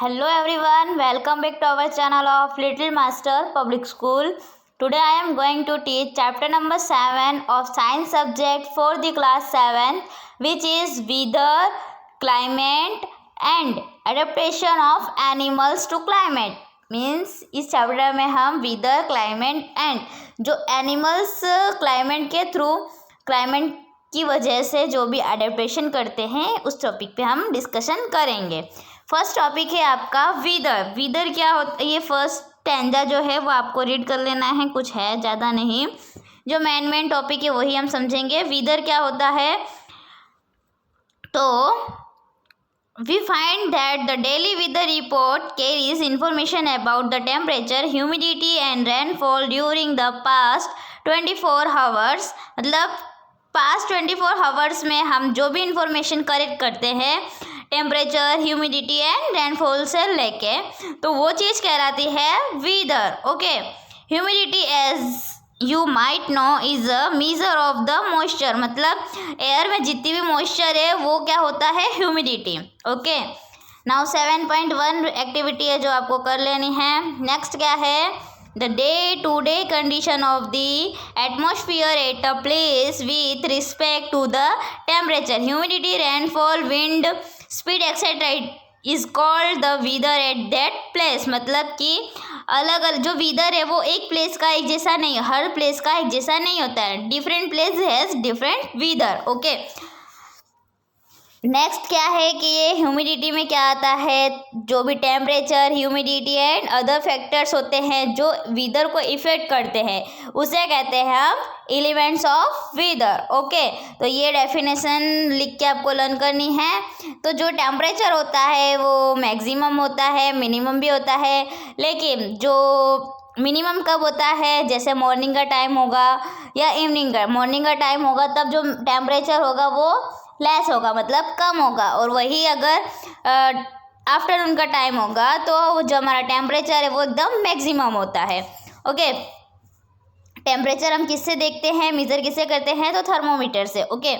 Hello everyone, welcome back to our channel of Little Master Public School. Today I am going to teach chapter number 7 of science subject for the class 7, which is weather, climate and adaptation of animals to climate. Means इस chapter में हम weather, climate and जो animals climate के through climate की वजह से जो भी अडेप्टेशन करते हैं उस टॉपिक पे हम डिस्कशन करेंगे। फर्स्ट टॉपिक है आपका वीदर। वीदर क्या होता है, ये फर्स्ट स्टैंजा जो है वो आपको रीड कर लेना है, कुछ है ज़्यादा नहीं। जो मेन टॉपिक है वही हम समझेंगे। वीदर क्या होता है, तो we find that the daily weather report carries information about the temperature, humidity and rainfall during the past 24 hours। मतलब पास्ट 24 आवर्स में हम जो भी इंफॉर्मेशन कलेक्ट करते हैं टेम्परेचर, ह्यूमिडिटी एंड रेनफॉल से लेके, तो वो चीज़ कहलाती है weather. Okay, humidity as you might know is a measure of the moisture. मतलब एयर में जितनी भी मॉइस्चर है वो क्या होता है, ह्यूमिडिटी। ओके, नाउ 7.1 एक्टिविटी है जो आपको कर लेनी है। नेक्स्ट क्या है, the day to day condition of the atmosphere at a place with respect to the temperature, humidity, rainfall, wind speed etc. is called the weather at that place। मतलब कि अलग अलग जो weather है वो एक प्लेस का एक जैसा नहीं है, हर प्लेस का एक जैसा नहीं होता है। Different place has different weather। Okay, next क्या है कि ये ह्यूमिडिटी में क्या आता है, जो भी temperature, humidity and other factors होते हैं जो वेदर को इफेक्ट करते हैं उसे कहते हैं हम एलिमेंट्स ऑफ वेदर। ओके, तो ये डेफिनेशन लिख के आपको लर्न करनी है। तो जो टेम्परेचर होता है वो मैक्सिमम होता है, मिनिमम भी होता है, लेकिन जो मिनिमम कब होता है, जैसे मॉर्निंग का टाइम होगा या इवनिंग का। मॉर्निंग का टाइम होगा तब जो टेम्परेचर होगा वो लेस होगा, मतलब कम होगा, और वही अगर आफ्टरनून का टाइम होगा तो जो हमारा टेम्परेचर है वो एकदम मैक्सिमम होता है। ओके, टेम्परेचर हम किससे देखते हैं, मेजर किससे करते हैं, तो थर्मोमीटर से। ओके,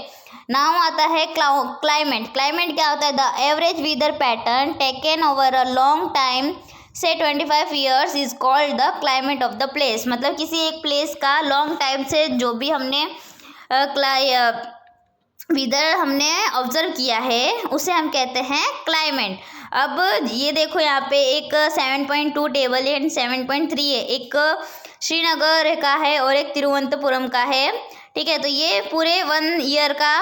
नाउ आता है क्लाइमेट। क्लाइमेट क्या होता है, the average weather pattern taken over a long time से 25 years is called the climate of the place. मतलब किसी एक प्लेस का लॉन्ग टाइम से जो भी हमने वेदर हमने ऑब्जर्व किया है उसे हम कहते हैं क्लाइमेट। अब ये देखो यहाँ पे एक 7.2 टेबल है एंड 7.3 है, एक श्रीनगर का है और एक तिरुवनंतपुरम का है। ठीक है, तो ये पूरे 1 ईयर का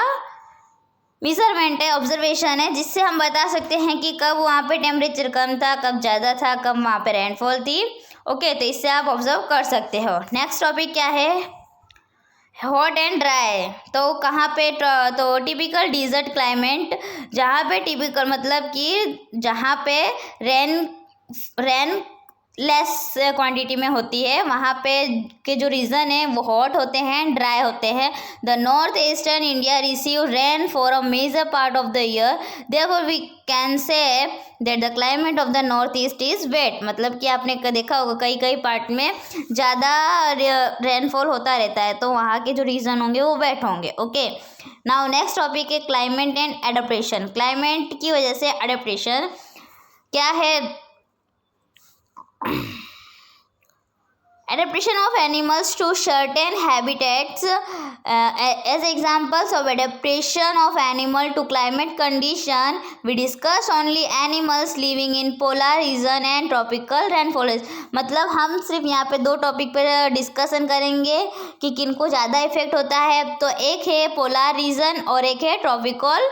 मेजरमेंट है, ऑब्जर्वेशन है, जिससे हम बता सकते हैं कि कब वहाँ पे टेम्परेचर कम था, कब ज़्यादा था, कब वहाँ पे रेनफॉल थी। ओके, तो इससे आप ऑब्जर्व कर सकते हो। नेक्स्ट टॉपिक क्या है, हॉट एंड ड्राई। तो कहाँ पे, तो टिपिकल डिजर्ट क्लाइमेट, जहाँ पे टिपिकल मतलब कि जहाँ पे रेन लेस क्वांटिटी में होती है, वहाँ पे के जो रीजन है वो हॉट होते हैं, ड्राई होते हैं। The north eastern India receive rain for a major part of the year, therefore we can say that the climate of the north east is wet. मतलब कि आपने देखा होगा कई कई पार्ट में ज़्यादा रेनफॉल होता रहता है, तो वहाँ के जो रीजन होंगे वो वेट होंगे। ओके, नाउ नेक्स्ट टॉपिक है क्लाइमेट एंड एडेप्टेशन। क्लाइमेट की वजह से एडेप्टेशन क्या है, adaptation of animals to certain habitats, as examples of adaptation of animal to climate condition we discuss only animals living in polar region and tropical rainforest। मतलब हम सिर्फ यहाँ पे 2 टॉपिक पर डिस्कशन करेंगे कि किनको ज़्यादा इफेक्ट होता है। तो एक है पोलर रीजन और एक है tropical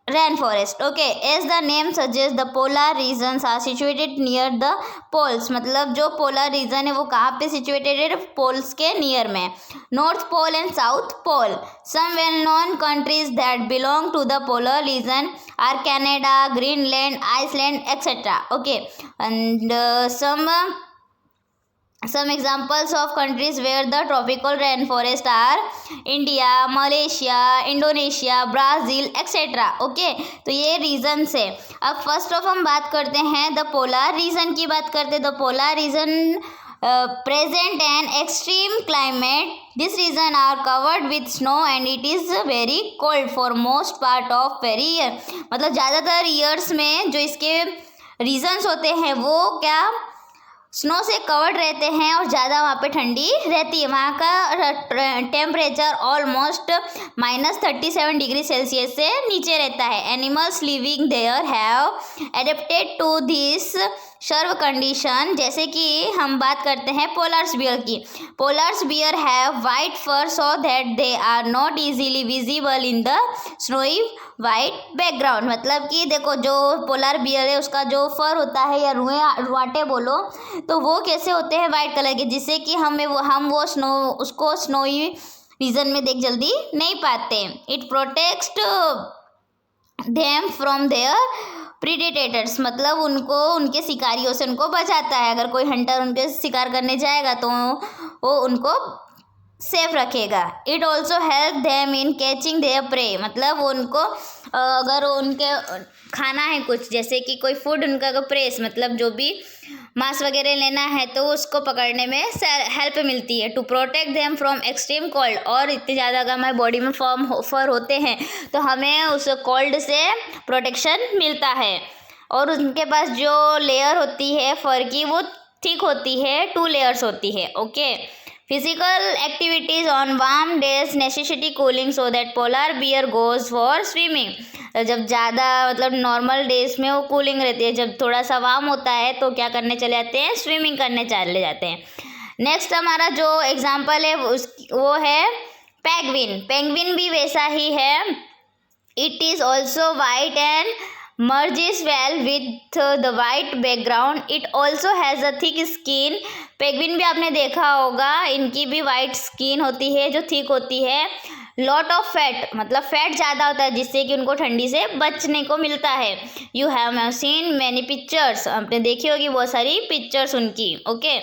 rain forest. Okay, as the name suggest the polar regions are situated near the poles. मतलब जो पोलर रीजन है वो कहाँ पे सिचुएटेड है, पोल्स के नियर में, north pole and south pole. Some well known countries that belong to the polar region are Canada, Greenland, Iceland etcetera. Okay, and some examples of countries where the tropical rainforest are India, Malaysia, Indonesia, Brazil etc. Okay, तो ये reason से। अब first of हम बात करते हैं the polar reason की बात करते हैं। The polar reason present an extreme climate. This region are covered with snow and it is very cold for most part of very year. मतलब ज़्यादातर ईयर्स में जो इसके रीजन्स होते हैं वो क्या स्नो से कवर्ड रहते हैं और ज़्यादा वहाँ पे ठंडी रहती है. वहाँ का टेम्परेचर ऑलमोस्ट -37 डिग्री सेल्सियस से नीचे रहता है. Animals living there have adapted to this severe condition. जैसे कि हम बात करते हैं पोलार्स बियर की. Polar bear have white fur so that they are not easily visible in the snowy white background. मतलब कि देखो जो पोलार बियर है उसका जो फर होता है या रुआटे बोलो तो वो कैसे होते हैं वाइट कलर के, जिससे कि हम वो उसको स्नोई रीजन में देख जल्दी नहीं पाते. It protect them from their predators. मतलब उनको उनके शिकारियों से उनको बचाता है. अगर कोई हंटर उनके शिकार करने जाएगा तो वो उनको सेफ रखेगा. It also help them in catching there pray. मतलब उनको अगर उनके खाना है कुछ, जैसे कि कोई फूड उनका प्रेस मतलब जो भी मांस वगैरह लेना है तो उसको पकड़ने में हेल्प मिलती है. To protect them from extreme cold. और इतने ज़्यादा अगर हमारे बॉडी में फर होते हैं तो हमें उस कोल्ड से प्रोटेक्शन मिलता है. और उनके पास जो लेयर होती है फर की वो थिक होती है, 2 लेयर्स होती है. Okay. Physical activities on warm days necessity cooling so that polar bear goes for swimming. जब ज़्यादा मतलब नॉर्मल डेज में वो कूलिंग रहती है, जब थोड़ा सा वार्म होता है तो क्या करने चले जाते हैं, स्विमिंग करने चले जाते हैं. नेक्स्ट हमारा जो एग्जांपल है वो है पेंगुइन. पेंगुइन भी वैसा ही है. It is also white and merges well with the white background. It also has a thick skin. Penguin भी आपने देखा होगा, इनकी भी वाइट स्किन होती है जो थिक होती है. लॉट ऑफ फैट मतलब फैट ज़्यादा होता है जिससे कि उनको ठंडी से बचने को मिलता है. You have seen many pictures. आपने देखी होगी बहुत सारी पिक्चर्स उनकी. ओके.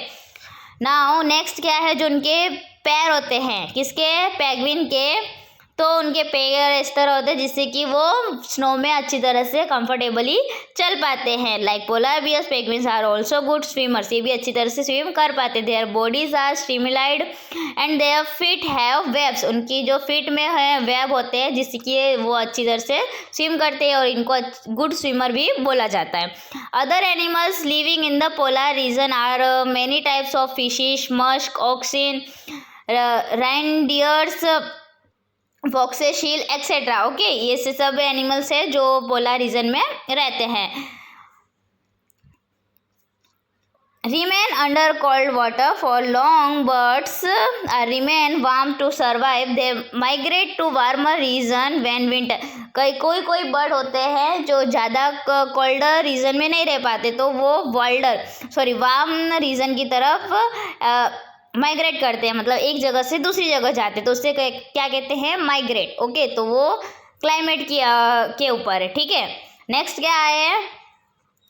नाउ नेक्स्ट क्या है, जो उनके पैर होते हैं किसके, पेंगुइन के. तो उनके पैर इस तरह होते हैं जिससे कि वो स्नो में अच्छी तरह से कंफर्टेबली चल पाते हैं. Like polar bears penguins are also good swimmers. ये भी अच्छी तरह से स्विम कर पाते. Their bodies are streamlined and their feet have webs. उनकी जो फीट में है वेब होते हैं जिससे कि वो अच्छी तरह से स्विम करते हैं और इनको गुड स्विमर भी बोला जाता है. Other animals living in the polar region are many types of fishes, musk, oxen, reindeers, foxes, seal etcetera. Okay. ये सब एनिमल्स है जो पोलार रीजन में रहते हैं. Remain under cold water for long. Birds remain warm to survive. They migrate to warmer region when winter. कोई bird होते हैं जो ज़्यादा कोल्डर रीजन में नहीं रह पाते तो वो वार्म रीजन की तरफ माइग्रेट करते हैं. मतलब एक जगह से दूसरी जगह जाते हैं तो उससे क्या कहते हैं, माइग्रेट. ओके. तो वो क्लाइमेट के ऊपर है. ठीक है. नेक्स्ट क्या है,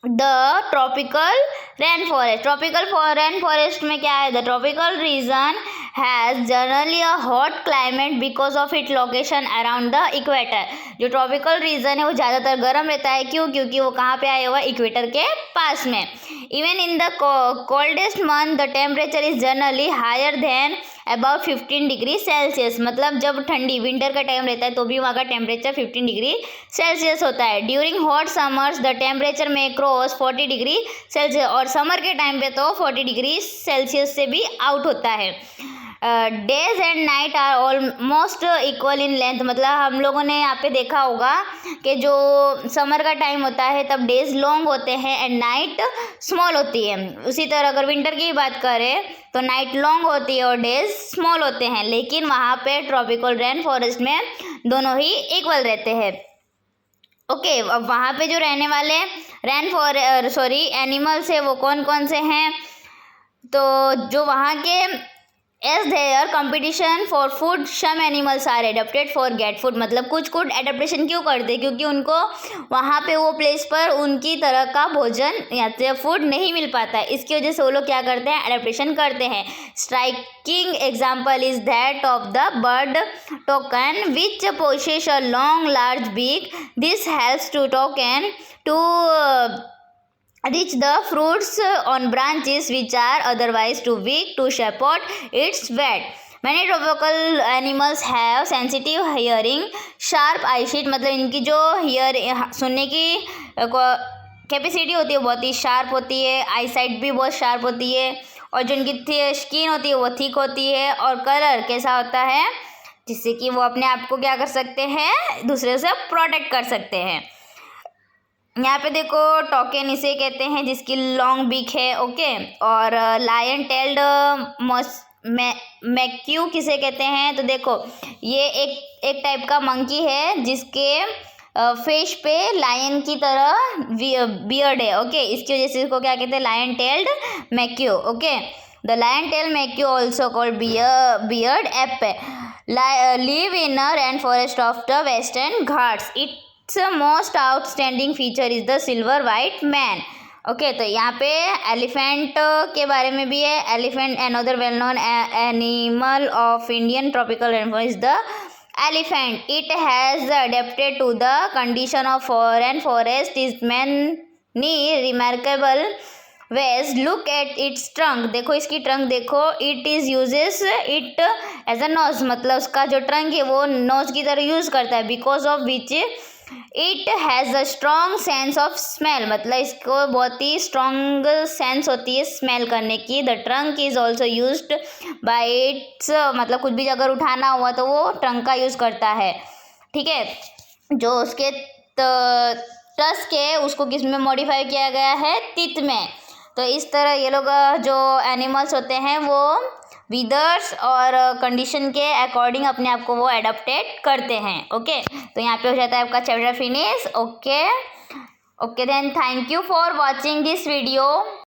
the tropical rain forest. Tropical rain forest में क्या है, the tropical region has generally a hot climate because of it location around the equator. जो ट्रॉपिकल रीजन है वो ज़्यादातर गर्म रहता है. क्यों? क्योंकि वो कहाँ पे आया हुआ है, इक्वेटर के पास में. Even in the coldest month the temperature is generally higher than about 15 degree Celsius. मतलब जब ठंडी विंटर का टाइम रहता है तो भी वहाँ का टेम्परेचर 15 डिग्री सेल्सियस होता है. During hot summers the temperature में क्रॉस 40 डिग्री सेल्सियस. और समर के टाइम पे तो 40 डिग्री सेल्सियस से भी आउट होता है. Days and night are almost equal in length. मतलब हम लोगों ने यहाँ पे देखा होगा कि जो समर का टाइम होता है तब डेज लॉन्ग होते हैं एंड नाइट स्मॉल होती है. उसी तरह अगर विंटर की बात करें तो नाइट लॉन्ग होती है और डेज स्मॉल होते हैं. लेकिन वहाँ पे ट्रॉपिकल रेन फॉरेस्ट में दोनों ही इक्वल रहते हैं. ओके. अब वहाँ पे जो रहने वाले एनिमल्स है वो कौन कौन से हैं, तो जो वहाँ के as there competition for food some animals are adapted for get food. मतलब कुछ एडेप्टेशन क्यों करते, क्योंकि उनको वहाँ पे वो प्लेस पर उनकी तरह का भोजन या फूड नहीं मिल पाता है. इसकी वजह से वो लोग क्या करते हैं, एडेप्टेशन करते हैं. Striking example is that of the bird toucan which possess a long large beak. This helps to toucan to reach the fruits on branches which are otherwise too weak to support its weight. Many tropical animals have sensitive hearing, sharp eyesight, मतलब इनकी जो सुनने की capacity होती है बहुत ही sharp होती है, आई साइट भी बहुत शार्प होती है, और जो इनकी स्किन होती है वो थिक होती है, और कलर कैसा होता है जिससे कि वो अपने आप को क्या कर सकते हैं, दूसरे से प्रोटेक्ट कर सकते हैं। यहाँ पे देखो टोकेन इसे कहते हैं जिसकी लॉन्ग बीक है, ओके। और लायन टेल्ड मैक्यू किसे कहते हैं, तो देखो ये एक टाइप का मंकी है जिसके फेस पे लायन की तरह बियर्ड है, ओके। इसकी वजह से इसको क्या कहते हैं, lion tailed macaque, okay. The lion tailed macaque also called beard ape live in a rainforest of the Western Ghats. Its most outstanding feature is the silver white man. Okay, तो यहाँ पे एलिफेंट के बारे में भी है। Elephant another well known animal of Indian tropical rainforest is the elephant. It has adapted to the condition of foreign forest is many remarkable ways. Look at its trunk. देखो इसकी ट्रंक देखो, it is uses it as a nose, मतलब उसका जो trunk है वो knows की तरह यूज करता है, because of which it has a strong sense of smell, मतलब इसको बहुत ही स्ट्रॉन्ग सेंस होती है स्मेल करने की। The trunk is also used by it's, मतलब कुछ भी अगर उठाना हुआ तो वो ट्रंक का यूज करता है, ठीक है। जो उसके टस्क है उसको किस में मॉडिफाई किया गया है, टीथ में। तो इस तरह ये लोग जो एनिमल्स होते हैं वो विदर्स और कंडीशन के अकॉर्डिंग अपने आप को वो एडाप्टेड करते हैं, ओके। तो यहाँ पे हो जाता है आपका chapter finish, okay. Then thank you for watching this video.